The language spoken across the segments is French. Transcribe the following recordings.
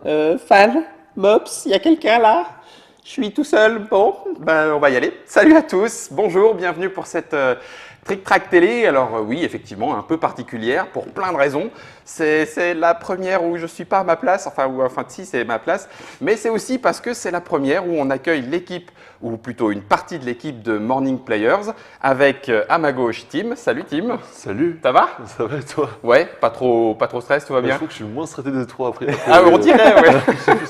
Fan, Mops, il y a quelqu'un là? Je suis tout seul. Bon, ben on va y aller. Salut à tous, bonjour, bienvenue pour cette Trick Track Télé. Alors oui, effectivement, un peu particulière pour plein de raisons. C'est la première où je ne suis pas à ma place, enfin si, c'est ma place, mais c'est aussi parce que c'est la première où on accueille l'équipe, ou plutôt une partie de l'équipe de Morning Players, avec à ma gauche Tim. Salut Tim. Salut. Ça va? Ça va et toi? Ouais, pas trop stress, tout va Je bien? trouve que je suis moins stressé des trois après. Ah, on dirait, ouais.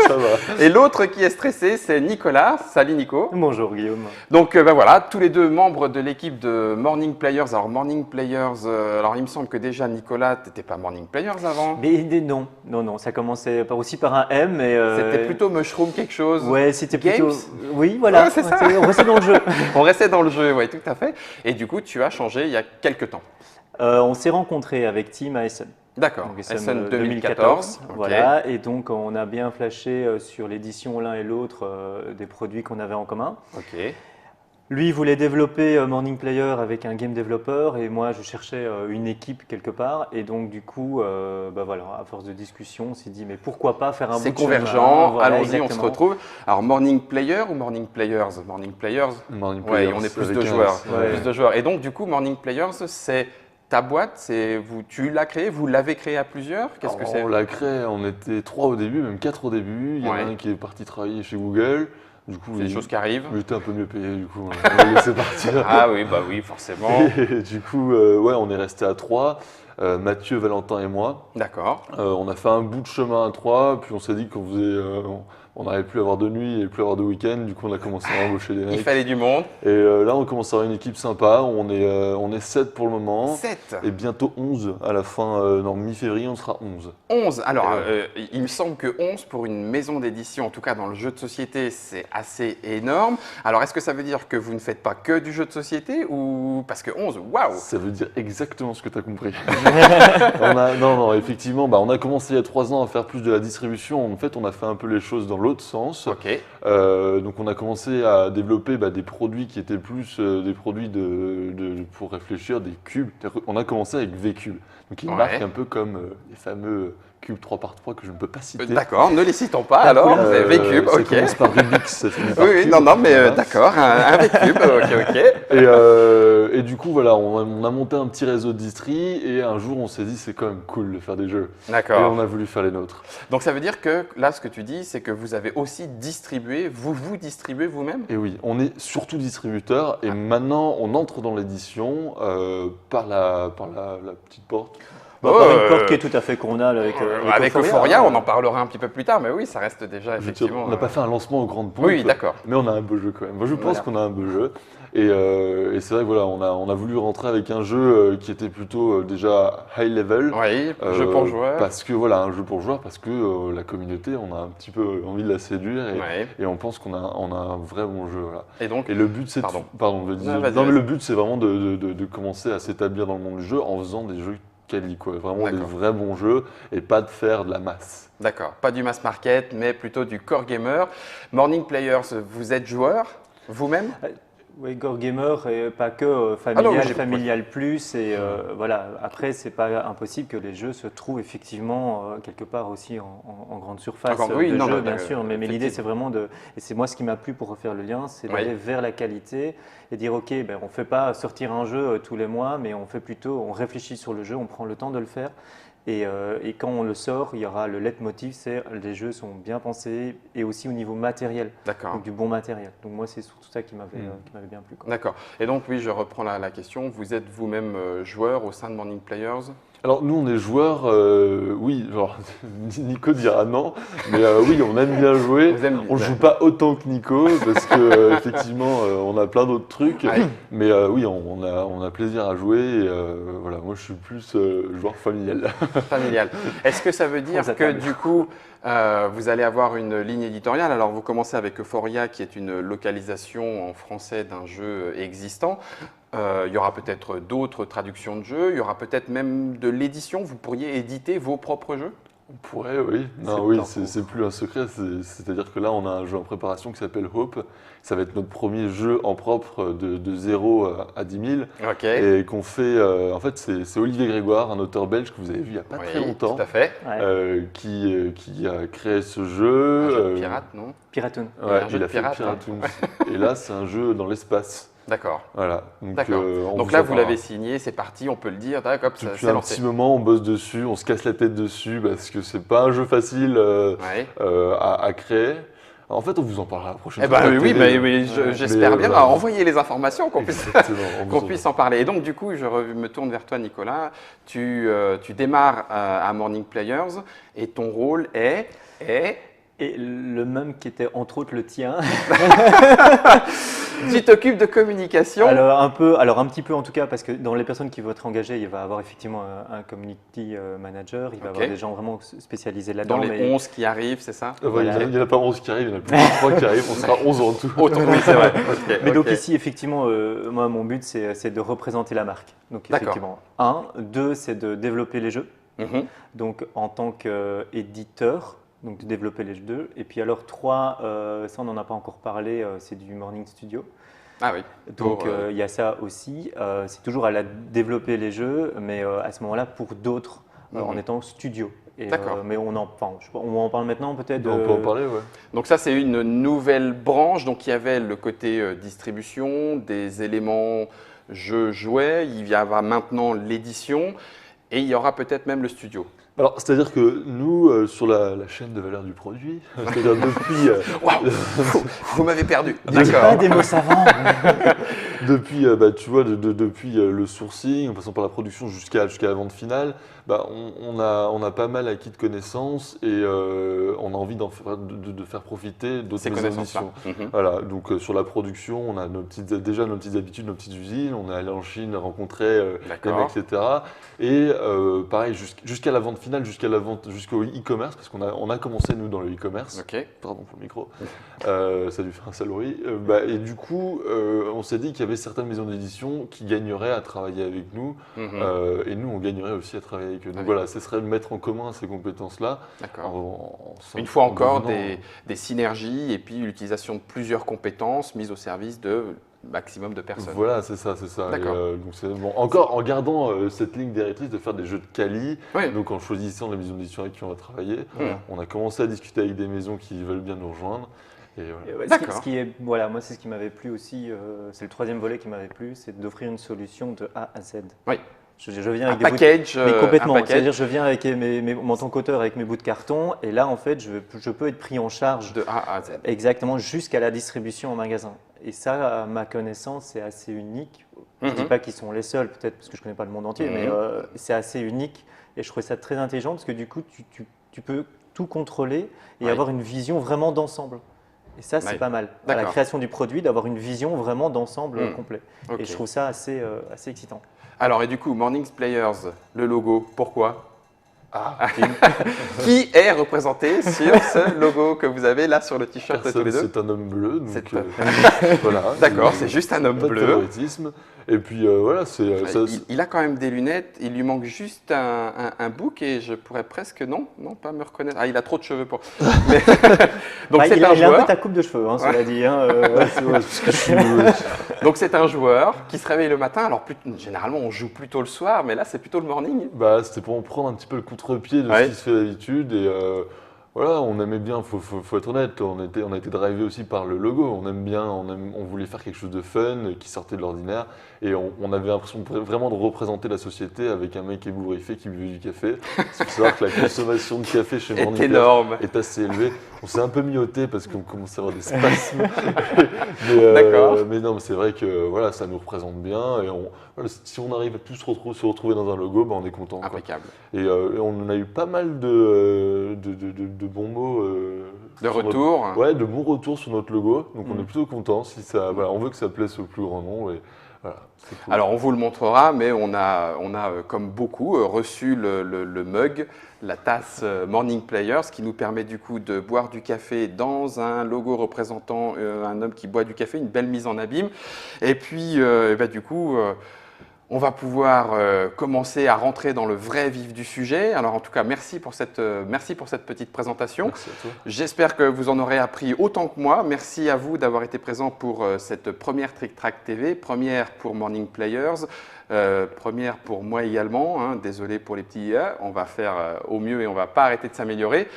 Ça va. Et l'autre qui est stressé, c'est Nicolas. Salut Nico. Bonjour Guillaume. Donc ben voilà, tous les deux membres de l'équipe de Morning Players. Alors Morning Players, alors il me semble que déjà Nicolas, tu n'étais pas Morning Players avant. Non, ça commençait aussi par un M. C'était plutôt Mushroom quelque chose. Ouais, c'était Games. plutôt. Oui, voilà. Ouais, c'est ça. On restait dans le jeu. On restait dans le jeu, oui, tout à fait. Et du coup, tu as changé il y a quelques temps. On s'est rencontrés avec Tim à Essen. D'accord, Donc, Essen 2014. Ok. Voilà, et donc on a bien flashé sur l'édition l'un et l'autre des produits qu'on avait en commun. Ok. Lui, il voulait développer Morning Player avec un game developer et moi, je cherchais une équipe quelque part. Et donc, du coup, voilà, à force de discussion, on s'est dit, mais pourquoi pas faire un bout C'est de chemin. convergent, Voilà, allons-y, on se exactement. retrouve. Alors, Morning Player ou Morning Players? Morning Players. Morning Ouais, Players, on est plus avec de un joueurs. S, ouais. Plus de joueurs. Et donc, du coup, Morning Players, c'est ta boîte, tu l'as créée, vous l'avez créée à plusieurs? Qu'est-ce que Alors, c'est? on l'a créé, on était 3 au début, même 4 au début. Il y en a Ouais. un qui est parti travailler chez Google. Du coup, C'est des choses qui arrivent. il était un peu mieux payé, du coup, on l'a laissé partir. Ah oui, bah oui, forcément. Et du coup, ouais, on est resté à 3. Mathieu, Valentin et moi. D'accord. On a fait un bout de chemin à 3, puis on s'est dit qu'on faisait. On n'arrivait plus à avoir de nuit et plus à avoir de week-end, du coup on a commencé à embaucher des Il mecs. fallait du monde. Et là on commence à avoir une équipe sympa, on est 7 pour le moment. 7. Et bientôt 11 à la fin, non, mi-février on sera 11. 11. Alors, Et il me semble que 11 pour une maison d'édition, en tout cas dans le jeu de société, c'est assez énorme. Alors, est-ce que ça veut dire que vous ne faites pas que du jeu de société ou parce que 11, waouh! Ça veut dire exactement ce que tu as compris. Non, effectivement, on a commencé il y a 3 ans à faire plus de la distribution. En fait, on a fait un peu les choses dans l'autre sens. Ok. Donc on a commencé à développer des produits qui étaient plus des produits pour réfléchir, des cubes. On a commencé avec V-Cube, donc une Ouais. marque un peu comme les fameux cubes 3x3 que je ne peux pas citer. D'accord, ne les citons pas alors. V-Cube, Ça ok. commence par Rubix, ça finit par Oui, oui, Cube. non, mais Voilà. d'accord, un V-Cube, ok. Et du coup, voilà, on a monté un petit réseau de distri et un jour on s'est dit c'est quand même cool de faire des jeux. Et D'accord. on a voulu faire les nôtres. Donc, ça veut dire que là, ce que tu dis, c'est que vous avez aussi distribué, vous distribuez vous-même? Et oui, on est surtout distributeur et maintenant on entre dans l'édition par la petite porte. Par une porte qui est tout à fait convenable Avec Euphoria, on en parlera un petit peu plus tard, mais oui, ça reste déjà effectivement. On n'a pas fait un lancement aux grandes pompes, Oui, d'accord. mais on a un beau jeu quand même. Moi je pense Voilà. qu'on a un beau jeu. Et c'est vrai que voilà, on a voulu rentrer avec un jeu qui était plutôt déjà high level. Oui, jeu pour joueurs. Parce que voilà, un jeu pour joueurs, parce que la communauté, on a un petit peu envie de la séduire Ouais. et on pense qu'on a un vrai bon jeu. Voilà. Et donc, Et le but, c'est Pardon. vas-y. Non, vas-y, Non, mais vas-y. le but, c'est vraiment de commencer à s'établir dans le monde du jeu en faisant des jeux quali, quoi. Vraiment des D'accord. vrais bons jeux et pas de faire de la masse. d'accord, pas du mass market, mais plutôt du core gamer. Morning Players, vous êtes joueur vous-même? Oui, Gore Gamer et pas que Ah non, oui, familial plus et voilà. Après, c'est pas impossible que les jeux se trouvent effectivement quelque part aussi en grande surface Encore, oui, de non, jeu, non, bien sûr. Mais l'idée, c'est effectivement. vraiment et c'est moi ce qui m'a plu pour refaire le lien, c'est Oui. d'aller vers la qualité et dire ok, on fait pas sortir un jeu tous les mois, mais on fait plutôt, on réfléchit sur le jeu, on prend le temps de le faire. Et quand on le sort, il y aura le leitmotiv, c'est les jeux sont bien pensés et aussi au niveau matériel, D'accord. donc du bon matériel. Donc moi, c'est surtout ça qui m'avait bien plu, quoi. D'accord. Et donc, oui, je reprends la question. Vous êtes vous-même joueur au sein de Morning Players? Alors nous on est joueurs, oui, genre Nico dira non, mais oui on aime bien jouer. Vous aimez bien. On joue pas autant que Nico parce que effectivement on a plein d'autres trucs, Ouais. mais oui on a plaisir à jouer. Et, voilà, moi je suis plus joueur familial. Familial. Est-ce que ça veut dire Aux que attables. du coup, vous allez avoir une ligne éditoriale? Alors, vous commencez avec Euphoria, qui est une localisation en français d'un jeu existant. Il y aura peut-être d'autres traductions de jeux. Il y aura peut-être même de l'édition. Vous pourriez éditer vos propres jeux? On pourrait, oui. Non, C'est oui, en cours. c'est plus un secret. C'est-à-dire que là, on a un jeu en préparation qui s'appelle Hope. Ça va être notre premier jeu en propre de 0 à 10 000. Ok. Et qu'on fait. En fait, c'est Olivier Grégoire, un auteur belge que vous avez vu il n'y a pas très Oui, longtemps, tout à fait. qui a créé ce Un jeu. jeu de pirate, non? Piratoon. Ouais, un jeu il de a fait pirate, hein. Piratoons. Et là, c'est un jeu dans l'espace. D'accord. Voilà. D'accord. On Donc vous là, en vous parlera. l'avez signé, c'est parti, on peut le dire. D'accord, ça Depuis c'est un lancé. petit moment, on bosse dessus, on se casse la tête dessus parce que c'est pas un jeu facile Ouais. à créer. En fait, on vous en parlera la prochaine Eh fois. ben à la oui, télé. mais j'espère Mais bien. voilà. Envoyer les informations qu'on puisse, Exactement, on qu'on vous en- puisse en parler. Et donc, du coup, me tourne vers toi, Nicolas. Tu démarres à Morning Players et ton rôle est Et le même qui était entre autres le tien. tu t'occupes de communication. Alors un petit peu en tout cas, parce que dans les personnes qui vont être engagées, il va y avoir effectivement un community manager, il va y Ok. avoir des gens vraiment spécialisés Dans là-dedans. les mais 11 qui arrivent, c'est ça? Voilà. Il n'y en a pas 11 qui arrivent, il y en a plus que 3 qui arrivent, on sera 11 en tout. Autant, oui, c'est vrai. Ok, Mais donc ok. ici, effectivement, moi, mon but, c'est de représenter la marque. Donc D'accord. effectivement, deux, c'est de développer les jeux. Mhm. Donc en tant qu'éditeur, donc de développer les jeux. Et puis alors trois, ça on n'en a pas encore parlé, c'est du Morning Studio. Ah oui. Donc Pour, il y a ça aussi. C'est toujours à la développer les jeux, mais à ce moment-là pour d'autres en Mhm. étant studio. Et, D'accord. mais on en parle maintenant peut-être. On peut en parler, ouais. Donc ça, c'est une nouvelle branche. Donc il y avait le côté distribution, des éléments jeux jouets. Il y aura maintenant l'édition et il y aura peut-être même le studio. Alors, c'est-à-dire que nous, sur la chaîne de valeur du produit, c'est-à-dire depuis, Waouh, vous m'avez perdu. Dis pas D'accord. des mots savants. depuis tu vois, depuis le sourcing, en passant par la production jusqu'à la vente finale, on a pas mal acquis de connaissances et on a envie de faire profiter d'autres Ces maisons connaissances-là. d'édition. Mhm. Voilà, donc sur la production, on a déjà nos petites habitudes, nos petites usines, on est allé en Chine rencontrer les D'accord. mecs, etc. Et pareil, jusqu'à la vente finale, jusqu'au e-commerce, parce qu'on a commencé nous dans le e-commerce. Ok. Pardon pour le micro, ça lui fait un sale bruit. Et du coup, on s'est dit qu'il y avait certaines maisons d'édition qui gagneraient à travailler avec nous, Mhm. et nous, on gagnerait aussi à travailler avec eux. Donc Avec voilà, ce serait de mettre en commun ces compétences-là. D'accord. En Une fois encore, devenant- des synergies et puis l'utilisation de plusieurs compétences mises au service de maximum de personnes. Voilà, c'est ça, c'est ça. D'accord. Donc c'est bon. Encore en gardant cette ligne directrice de faire des jeux de quali. Oui. Donc en choisissant les maisons d'édition avec qui on va travailler, Mhm. on a commencé à discuter avec des maisons qui veulent bien nous rejoindre. Et voilà. Et ouais, D'accord. ce qui est, voilà, moi c'est ce qui m'avait plu aussi, c'est le troisième volet qui m'avait plu, c'est d'offrir une solution de A à Z. Oui. Je viens Un avec des bouts de- package. mais complètement, un package c'est-à-dire je viens avec en tant qu'auteur avec mes bouts de carton et là en fait je peux être pris en charge de A à Z. exactement jusqu'à la distribution en magasin. Et ça, à ma connaissance, c'est assez unique. Je ne dis Mhm. pas qu'ils sont les seuls, peut-être parce que je ne connais pas le monde entier, Mhm. mais c'est assez unique et je trouvais ça très intelligent parce que du coup tu peux tout contrôler et Oui. avoir une vision vraiment d'ensemble. Et ça, c'est Oui. pas mal. À la D'accord. création du produit, d'avoir une vision vraiment d'ensemble Mhm. complet. Ok. Et je trouve ça assez excitant. Alors, et du coup, Mornings Players, le logo, pourquoi? Ah, Qui est représenté sur ce logo que vous avez là sur le t-shirt tous personne, les deux? c'est un homme bleu. Donc, C'est voilà. D'accord, c'est juste un homme pas de bleu. favoritisme. Et puis voilà, c'est ça. Il a quand même des lunettes, il lui manque juste un bouc et je pourrais presque, non, pas me reconnaître. Ah, il a trop de cheveux pour. Mais- Donc Bah, c'est il un a un peu joueur. ta coupe de cheveux, hein, cela dit. Hein, Ouais, c'est vrai, parce que je suis- Donc c'est un joueur qui se réveille le matin. Alors généralement on joue plutôt le soir, mais là c'est plutôt le morning. C'était pour en prendre un petit peu le contre-pied de Ouais. ce qui se fait d'habitude. Et voilà, on aimait bien, faut être honnête, on a été drivé aussi par le logo. On aime bien, on voulait faire quelque chose de fun, qui sortait de l'ordinaire. Et on avait l'impression vraiment de représenter la société avec un mec ébouriffé qui buvait du café. Il faut savoir que la consommation de café chez Est Morning Players énorme. est assez élevée. On s'est un peu mioté parce qu'on commençait à avoir des spasmes. D'accord. Mais non, mais c'est vrai que voilà, ça nous représente bien. Et voilà, si on arrive à tous se retrouver dans un logo, on est content. Quoi. Impeccable. Et on a eu pas mal de bons mots. De sur notre- retour. Ouais, de bons retours sur notre logo. Donc on Mm. est plutôt content. Si ça, voilà, on veut que ça plaise au plus grand nombre. Et voilà, c'est cool. Alors on vous le montrera, mais on a comme beaucoup reçu le mug, la tasse Morning Players, qui nous permet du coup de boire du café dans un logo représentant un homme qui boit du café, une belle mise en abîme. Et puis du coup, On va pouvoir commencer à rentrer dans le vrai vif du sujet. Alors en tout cas, merci pour cette petite présentation. Merci à toi. J'espère que vous en aurez appris autant que moi. Merci à vous d'avoir été présent pour cette première Trick Track TV, première pour Morning Players, première pour moi également. Hein. Désolé pour les petits IA, on va faire au mieux et on ne va pas arrêter de s'améliorer.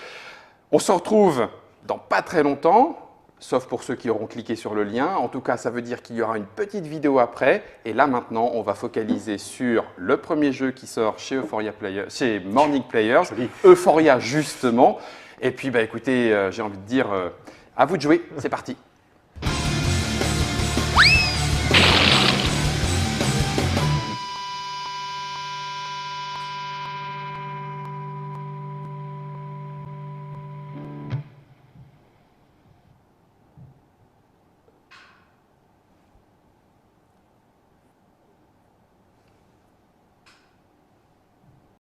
On se retrouve dans pas très longtemps. Sauf pour ceux qui auront cliqué sur le lien. En tout cas, ça veut dire qu'il y aura une petite vidéo après. Et là, maintenant, on va focaliser sur le premier jeu qui sort chez chez Morning Players, Euphoria justement. Et puis, bah, écoutez, j'ai envie de dire, à vous de jouer. C'est parti.